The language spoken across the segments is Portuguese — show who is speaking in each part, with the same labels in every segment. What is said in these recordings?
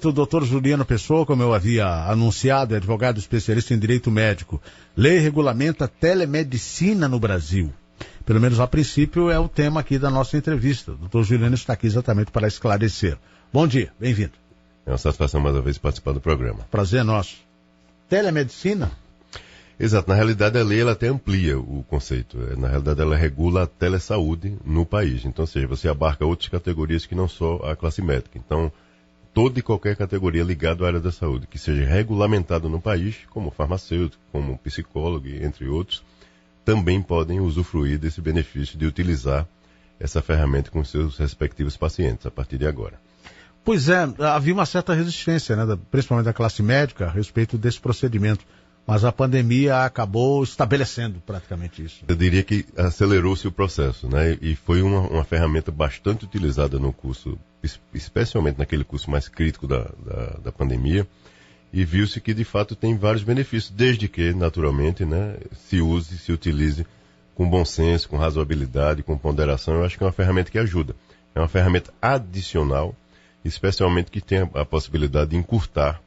Speaker 1: O doutor Juliano Pessoa, como eu havia anunciado, é advogado especialista em direito médico. Lei regulamenta a telemedicina no Brasil. Pelo menos a princípio é o tema aqui da nossa entrevista. O doutor Juliano está aqui exatamente para esclarecer. Bom dia, bem-vindo.
Speaker 2: É uma satisfação mais uma vez participar do programa.
Speaker 1: Prazer nosso. Telemedicina?
Speaker 2: Exato, na realidade a lei ela até amplia o conceito. Na realidade ela regula a telesaúde no país. Então, ou seja, você abarca outras categorias que não só a classe médica. Então, toda e qualquer categoria ligada à área da saúde, que seja regulamentada no país, como farmacêutico, como psicólogo, entre outros, também podem usufruir desse benefício de utilizar essa ferramenta com seus respectivos pacientes a partir de agora.
Speaker 1: Pois é, havia uma certa resistência, né, principalmente da classe médica, a respeito desse procedimento. Mas a pandemia acabou estabelecendo praticamente isso.
Speaker 2: Eu diria que acelerou-se o processo, né? E foi uma ferramenta bastante utilizada no curso, especialmente naquele curso mais crítico da pandemia, e viu-se que de fato tem vários benefícios, desde que, naturalmente, né, se utilize com bom senso, com razoabilidade, com ponderação. Eu acho que é uma ferramenta que ajuda. É uma ferramenta adicional, especialmente que tem a possibilidade de encurtar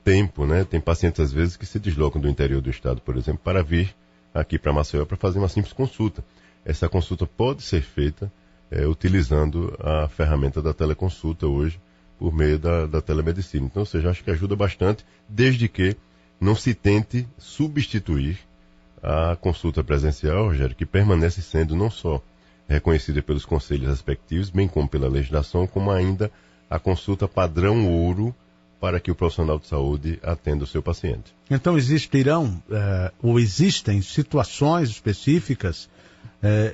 Speaker 2: tempo, né? Tem pacientes às vezes que se deslocam do interior do estado, por exemplo, para vir aqui para Maceió para fazer uma simples consulta. Essa consulta pode ser feita utilizando a ferramenta da teleconsulta hoje, por meio da telemedicina. Então, ou seja, acho que ajuda bastante, desde que não se tente substituir a consulta presencial, Rogério, que permanece sendo não só reconhecida pelos conselhos respectivos, bem como pela legislação, como ainda a consulta padrão ouro para que o profissional de saúde atenda o seu paciente.
Speaker 1: Então ou existem situações específicas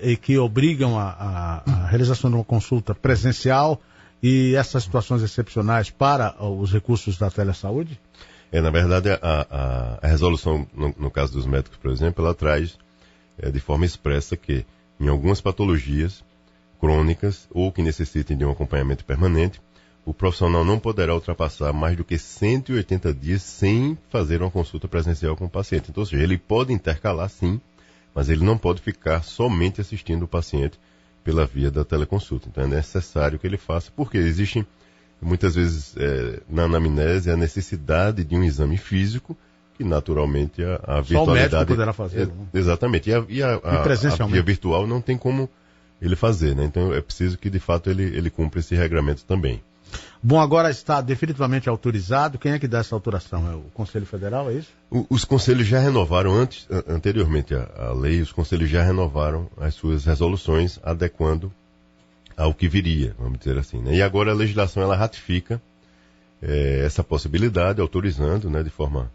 Speaker 1: e que obrigam a realização de uma consulta presencial e essas situações excepcionais para os recursos da telesaúde?
Speaker 2: Na verdade, a resolução, no caso dos médicos, por exemplo, ela traz de forma expressa que em algumas patologias crônicas ou que necessitem de um acompanhamento permanente, o profissional não poderá ultrapassar mais do que 180 dias sem fazer uma consulta presencial com o paciente. Então, ou seja, ele pode intercalar sim, mas ele não pode ficar somente assistindo o paciente pela via da teleconsulta. Então é necessário que ele faça, porque existe muitas vezes na anamnese a necessidade de um exame físico, que naturalmente a virtualidade... Só o médico
Speaker 1: poderá fazer. Né?
Speaker 2: Exatamente. E a via virtual não tem como ele fazer, né? Então é preciso que de fato ele cumpra esse regramento também.
Speaker 1: Bom, agora está definitivamente autorizado. Quem é que dá essa autorização? É o Conselho Federal, é isso?
Speaker 2: Os conselhos já renovaram, anteriormente à lei, os conselhos já renovaram as suas resoluções, adequando ao que viria, vamos dizer assim, né? E agora a legislação ela ratifica essa possibilidade, autorizando, né, de forma,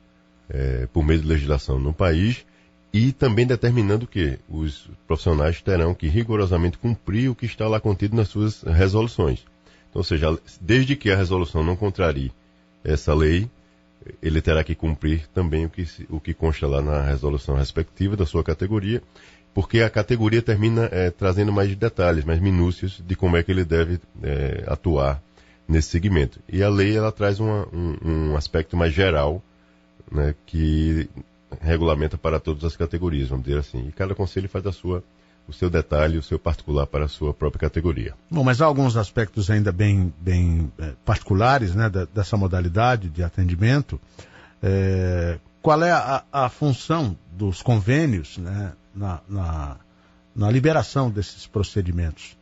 Speaker 2: por meio de legislação no país, e também determinando que os profissionais terão que rigorosamente cumprir o que está lá contido nas suas resoluções. Então, ou seja, desde que a resolução não contrarie essa lei, ele terá que cumprir também o que consta lá na resolução respectiva da sua categoria, porque a categoria termina trazendo mais detalhes, mais minúcias de como é que ele deve atuar nesse segmento. E a lei ela traz um aspecto mais geral, né, que regulamenta para todas as categorias, vamos dizer assim. E cada conselho faz o seu detalhe, o seu particular para a sua própria categoria.
Speaker 1: Bom, mas há alguns aspectos ainda bem particulares, né, dessa modalidade de atendimento. Qual é a função dos convênios, né, na liberação desses procedimentos?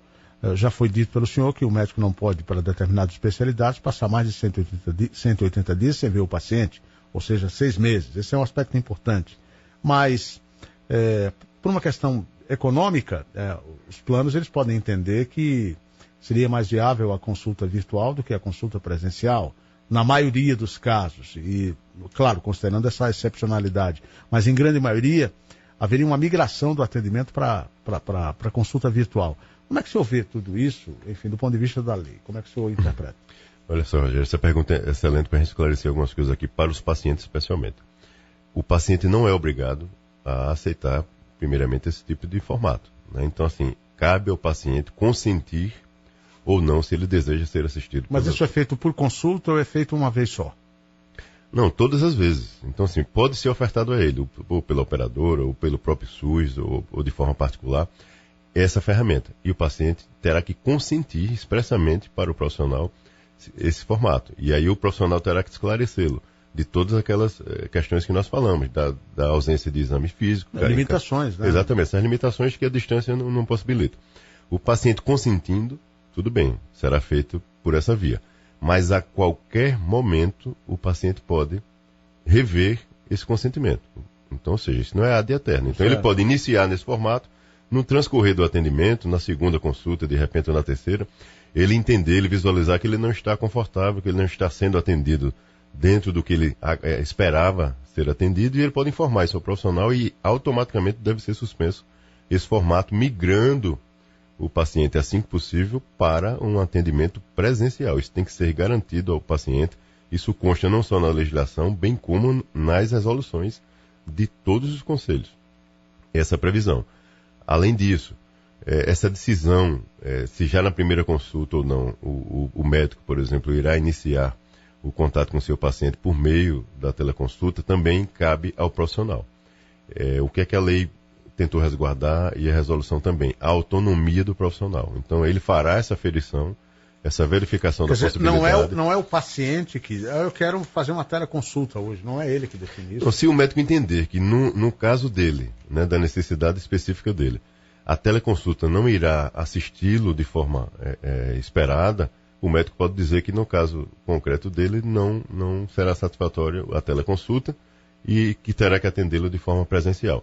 Speaker 1: Já foi dito pelo senhor que o médico não pode, para determinadas especialidades, passar mais de 180 dias sem ver o paciente, ou seja, 6 meses. Esse é um aspecto importante. Mas, por uma questão econômica, os planos eles podem entender que seria mais viável a consulta virtual do que a consulta presencial, na maioria dos casos, e claro, considerando essa excepcionalidade, mas em grande maioria haveria uma migração do atendimento para a consulta virtual. Como é que o senhor vê tudo isso, enfim, do ponto de vista da lei? Como é que o senhor interpreta?
Speaker 2: Olha só, Rogério, essa pergunta é excelente para a gente esclarecer algumas coisas aqui, para os pacientes especialmente. O paciente não é obrigado a aceitar primeiramente esse tipo de formato, né? Então, assim, cabe ao paciente consentir ou não se ele deseja ser assistido.
Speaker 1: Mas isso é feito por consulta ou é feito uma vez só?
Speaker 2: Não, todas as vezes. Então, assim, pode ser ofertado a ele, ou pela operadora, ou pelo próprio SUS, ou de forma particular, essa ferramenta. E o paciente terá que consentir expressamente para o profissional esse formato. E aí o profissional terá que esclarecê-lo de todas aquelas questões que nós falamos, da ausência de exame físico.
Speaker 1: Limitações, né?
Speaker 2: Exatamente, essas limitações que a distância não possibilita. O paciente consentindo, tudo bem, será feito por essa via. Mas a qualquer momento o paciente pode rever esse consentimento. Então, ou seja, isso não é ad eterno. Então, ele pode iniciar nesse formato, no transcorrer do atendimento, na segunda consulta, de repente, ou na terceira, ele entender, ele visualizar que ele não está confortável, que ele não está sendo atendido dentro do que ele esperava ser atendido, e ele pode informar isso ao profissional e automaticamente deve ser suspenso esse formato, migrando o paciente, assim que possível, para um atendimento presencial. Isso tem que ser garantido ao paciente. Isso consta não só na legislação, bem como nas resoluções de todos os conselhos. Essa previsão. Além disso, essa decisão, se já na primeira consulta ou não, o médico, por exemplo, irá iniciar o contato com o seu paciente por meio da teleconsulta, também cabe ao profissional. O que é que a lei tentou resguardar e a resolução também? A autonomia do profissional. Então, ele fará essa aferição, essa verificação da possibilidade.
Speaker 1: Não é o paciente que... Eu quero fazer uma teleconsulta hoje, não é ele que define isso.
Speaker 2: Então, se o médico entender que no caso dele, né, da necessidade específica dele, a teleconsulta não irá assisti-lo de forma esperada, o médico pode dizer que no caso concreto dele não será satisfatório a teleconsulta e que terá que atendê-lo de forma presencial.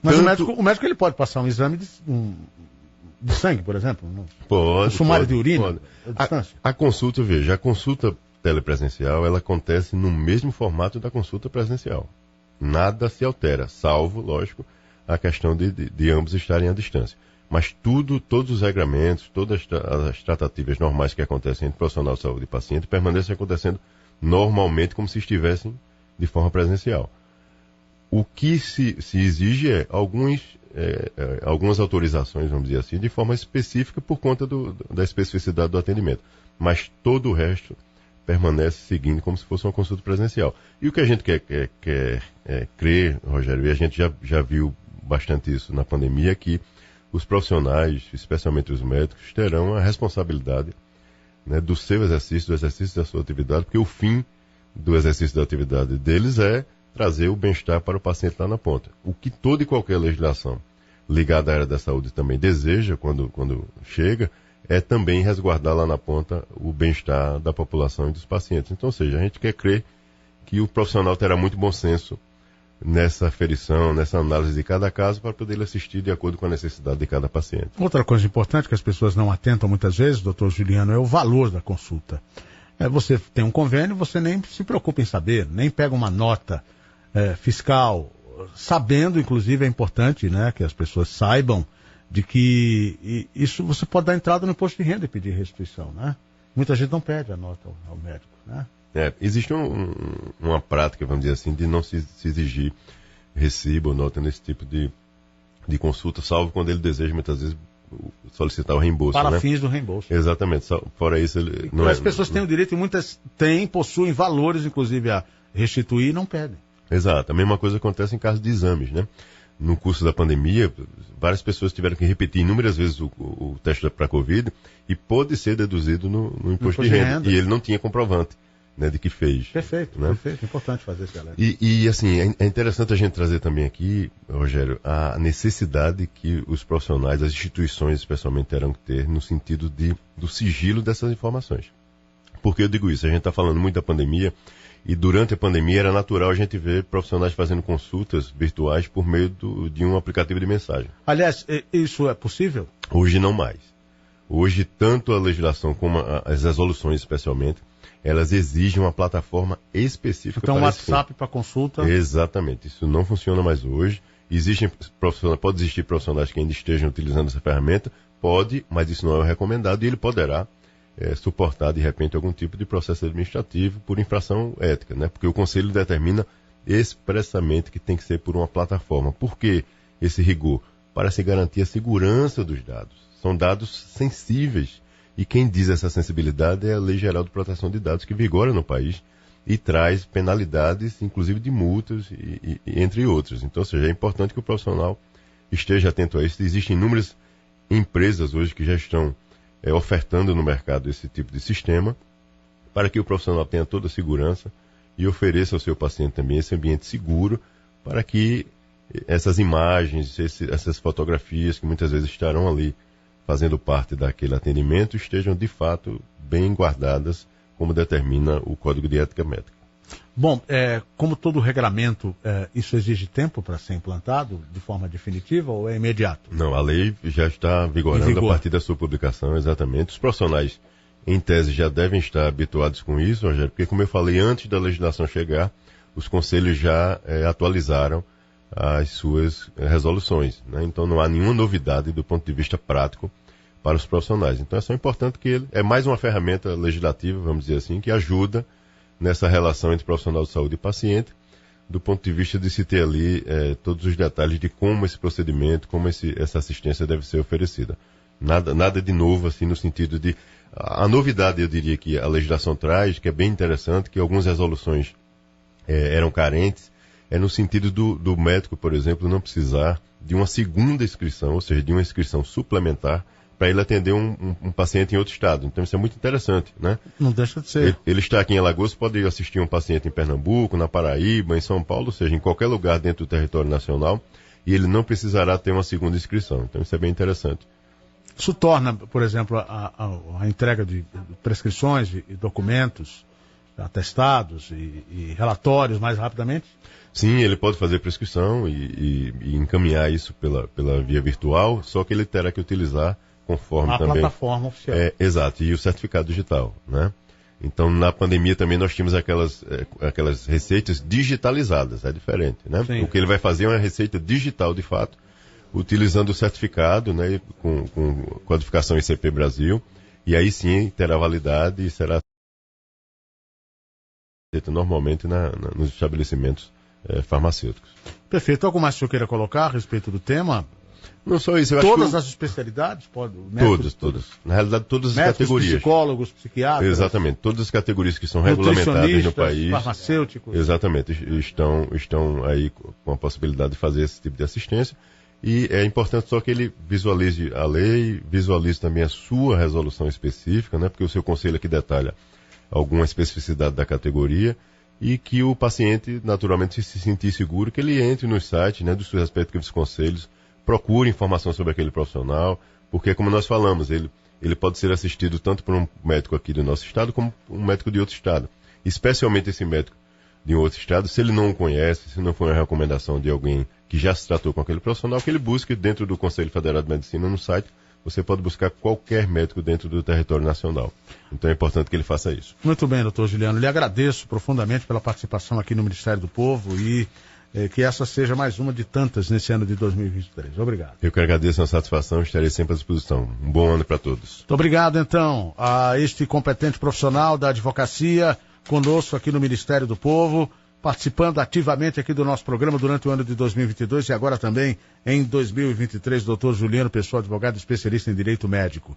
Speaker 1: Mas o médico ele pode passar um exame de sangue, por exemplo?
Speaker 2: Pode.
Speaker 1: Um sumário de urina?
Speaker 2: A consulta, veja, a consulta telepresencial, ela acontece no mesmo formato da consulta presencial. Nada se altera, salvo, lógico, a questão de ambos estarem à distância. Mas todos os regramentos, todas as tratativas normais que acontecem entre profissional de saúde e paciente permanecem acontecendo normalmente como se estivessem de forma presencial. O que se exige é algumas autorizações, vamos dizer assim, de forma específica por conta da especificidade do atendimento. Mas todo o resto permanece seguindo como se fosse uma consulta presencial. E o que a gente quer crer, Rogério, e a gente já viu bastante isso na pandemia, é que os profissionais, especialmente os médicos, terão a responsabilidade, né, do seu exercício, do exercício da sua atividade, porque o fim do exercício da atividade deles é trazer o bem-estar para o paciente lá na ponta. O que toda e qualquer legislação ligada à área da saúde também deseja, quando chega, é também resguardar lá na ponta o bem-estar da população e dos pacientes. Então, ou seja, a gente quer crer que o profissional terá muito bom senso nessa aferição, nessa análise de cada caso, para poder assistir de acordo com a necessidade de cada paciente.
Speaker 1: Outra coisa importante que as pessoas não atentam muitas vezes, doutor Juliano, é o valor da consulta. Você tem um convênio, você nem se preocupa em saber, nem pega uma nota fiscal, sabendo, inclusive, é importante, né, que as pessoas saibam de que isso você pode dar entrada no imposto de renda e pedir restituição, né? Muita gente não pede a nota ao médico, né?
Speaker 2: Existe uma prática, vamos dizer assim, de não se exigir recibo ou nota nesse tipo de consulta, salvo quando ele deseja, muitas vezes, solicitar o reembolso.
Speaker 1: Para fins do reembolso.
Speaker 2: Exatamente. Fora isso, ele não
Speaker 1: as pessoas têm o direito, e muitas possuem valores, inclusive, a restituir e não pedem.
Speaker 2: Exato. A mesma coisa acontece em caso de exames, né? No curso da pandemia, várias pessoas tiveram que repetir inúmeras vezes o teste para a Covid e pôde ser deduzido no imposto de renda. E ele não tinha comprovante, né, de que fez.
Speaker 1: Perfeito,
Speaker 2: né?
Speaker 1: Perfeito. Importante fazer esse alerta.
Speaker 2: E assim, é interessante a gente trazer também aqui, Rogério, a necessidade que os profissionais, as instituições especialmente, terão que ter no sentido do sigilo dessas informações. Por que eu digo isso? A gente está falando muito da pandemia, e durante a pandemia era natural a gente ver profissionais fazendo consultas virtuais por meio de um aplicativo de mensagem.
Speaker 1: Aliás, isso é possível?
Speaker 2: Hoje não mais. Hoje, tanto a legislação como as resoluções, especialmente, elas exigem uma plataforma específica
Speaker 1: para
Speaker 2: um
Speaker 1: WhatsApp para consulta?
Speaker 2: Exatamente. Isso não funciona mais hoje. Pode existir profissionais que ainda estejam utilizando essa ferramenta? Pode, mas isso não é o recomendado e ele poderá suportar, de repente, algum tipo de processo administrativo por infração ética, né? Porque o Conselho determina expressamente que tem que ser por uma plataforma. Por que esse rigor? Para se garantir a segurança dos dados. São dados sensíveis. E quem diz essa sensibilidade é a Lei Geral de Proteção de Dados, que vigora no país e traz penalidades, inclusive de multas, e entre outras. Então, ou seja, é importante que o profissional esteja atento a isso. Existem inúmeras empresas hoje que já estão ofertando no mercado esse tipo de sistema, para que o profissional tenha toda a segurança e ofereça ao seu paciente também esse ambiente seguro para que essas imagens, essas fotografias que muitas vezes estarão ali fazendo parte daquele atendimento estejam de fato bem guardadas, como determina o Código de Ética Médica.
Speaker 1: Bom, como todo regramento, isso exige tempo para ser implantado de forma definitiva ou é imediato?
Speaker 2: Não, a lei já está vigorando a partir da sua publicação, exatamente. Os profissionais, em tese, já devem estar habituados com isso, Rogério, porque, como eu falei, antes da legislação chegar, os conselhos já atualizaram as suas resoluções, né? Então não há nenhuma novidade do ponto de vista prático para os profissionais. Então é só importante que ele é mais uma ferramenta legislativa, vamos dizer assim, que ajuda nessa relação entre profissional de saúde e paciente, do ponto de vista de se ter ali todos os detalhes de como esse procedimento, como essa assistência deve ser oferecida. Nada de novo, assim, no sentido de... A novidade, eu diria, que a legislação traz, que é bem interessante, que algumas resoluções eram carentes, no sentido do médico, por exemplo, não precisar de uma segunda inscrição, ou seja, de uma inscrição suplementar, para ele atender um paciente em outro estado. Então isso é muito interessante, né?
Speaker 1: Não deixa de ser.
Speaker 2: Ele está aqui em Alagoas, pode assistir um paciente em Pernambuco, na Paraíba, em São Paulo, ou seja, em qualquer lugar dentro do território nacional, e ele não precisará ter uma segunda inscrição. Então isso é bem interessante.
Speaker 1: Isso torna, por exemplo, a entrega de prescrições e documentos, atestados e relatórios mais rapidamente?
Speaker 2: Sim, ele pode fazer prescrição e encaminhar isso pela via virtual, só que ele terá que utilizar conforme
Speaker 1: a
Speaker 2: também...
Speaker 1: plataforma oficial.
Speaker 2: Exato, e o certificado digital, né? Então, na pandemia também nós tínhamos aquelas receitas digitalizadas, é diferente, né?
Speaker 1: Sim.
Speaker 2: O que ele vai fazer é uma receita digital, de fato, utilizando o certificado, né, com codificação ICP Brasil, e aí sim terá validade e será feita normalmente nos estabelecimentos farmacêuticos.
Speaker 1: Perfeito. Algo mais que o senhor queira colocar a respeito do tema?
Speaker 2: Não só isso, eu
Speaker 1: todas
Speaker 2: acho que...
Speaker 1: as especialidades?
Speaker 2: Todas. Na realidade, todas as
Speaker 1: médicos,
Speaker 2: categorias.
Speaker 1: Psicólogos, psiquiatras.
Speaker 2: Exatamente. Todas as categorias que são regulamentadas no país.
Speaker 1: Farmacêuticos.
Speaker 2: Exatamente. Estão aí com a possibilidade de fazer esse tipo de assistência. E é importante só que ele visualize a lei, visualize também a sua resolução específica, né? Porque o seu conselho aqui detalha alguma especificidade da categoria. E que o paciente, naturalmente, se sentir seguro, que ele entre nos sites, né, dos respectivos conselhos, procure informação sobre aquele profissional, porque, como nós falamos, ele pode ser assistido tanto por um médico aqui do nosso estado, como um médico de outro estado. Especialmente esse médico de um outro estado, se ele não o conhece, se não for uma recomendação de alguém que já se tratou com aquele profissional, que ele busque dentro do Conselho Federal de Medicina, no site, você pode buscar qualquer médico dentro do território nacional. Então é importante que ele faça isso.
Speaker 1: Muito bem, doutor Juliano. Lhe agradeço profundamente pela participação aqui no Ministério do Povo e que essa seja mais uma de tantas nesse ano de 2023. Obrigado.
Speaker 2: Eu que agradeço a satisfação e estarei sempre à disposição. Um bom ano para todos.
Speaker 1: Muito obrigado, então, a este competente profissional da advocacia conosco aqui no Ministério do Povo, participando ativamente aqui do nosso programa durante o ano de 2022 e agora também em 2023, doutor Juliano Pessoa, advogado especialista em direito médico.